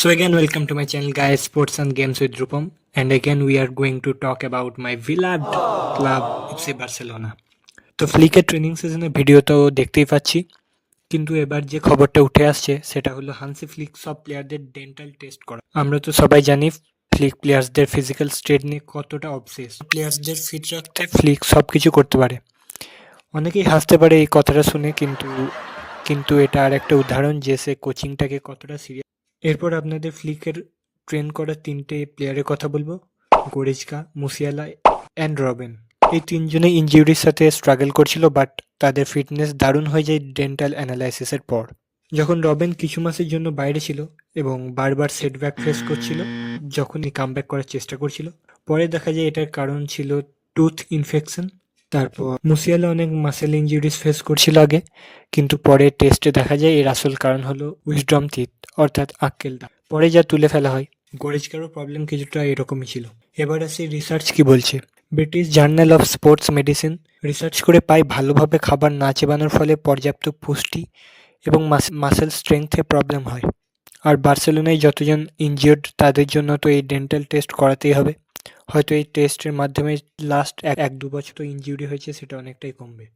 So again, welcome to my channel, guys. Sports and Games with Rupam, and again we are going to talk about my beloved club FC Barcelona. তো ফ্লিকের training সিজনের video তো দেখতেই পাচ্ছি, কিন্তু এবার যে খবরটা উঠে আসছে সেটা হলো হান্সি ফ্লিক সব প্লেয়ারদের ডেন্টাল টেস্ট করা। আমরা তো সবাই জানি ফ্লিক প্লেয়ার্সদের ফিজিক্যাল স্টেট নিয়ে কতটা অবসেস। প্লেয়ার্সদের ফিট রাখতে ফ্লিক সব কিছু করতে পারে। অনেকেই হাসতে পারে এই কথাটা শুনে, কিন্তু এটা আর একটা উদাহরণ যে সে কোচিংটাকে কতটা সিরিয়াস। এরপর আপনাদের ফ্লিকের ট্রেন করা ৩টে প্লেয়ারের কথা বলবো, গোরেজকা, মুসিয়ালা অ্যান্ড রবেন। এই ৩জনেই ইনজুরির সাথে স্ট্রাগল করছিল, বাট তাদের ফিটনেস দারুণ হয়ে যায় ডেন্টাল অ্যানালাইসিসের পর। যখন রবেন কিছু মাসের জন্য বাইরে ছিল এবং বারবার সেটব্যাক ফেস করছিল যখনই কামব্যাক করার চেষ্টা করছিল, পরে দেখা যায় এটার কারণ ছিল টুথ ইনফেকশন। তারপর মুসিয়ালা অনেক মাসেল ইনজুরিস ফেস করছিল আগে, কিন্তু পরে টেস্টে দেখা যায় এর আসল কারণ হলো উইজডম টিথ, অর্থাৎ আক্কেল দাঁত। পরে যা তুলে ফেলা হয়। গোরেজকারও প্রবলেম কিছুটা এরকমই ছিল। এবার আসি রিসার্চ কি বলছে। British journal of sports medicine research করে পায় ভালোভাবে খাবার না চেবানোর ফলে পর্যাপ্ত পুষ্টি এবং মাসেল স্ট্রেংথে প্রবলেম হয়। আর বার্সেলোনায় যতজন ইনজিওর্ড তাদের জন্য তো এই ডেন্টাল টেস্ট করাতেই হবে। হয়তো এই টেস্টের মাধ্যমে লাস্ট ১-২ বছর তো ইনজুরি হয়েছে সেটা অনেকটাই কমবে।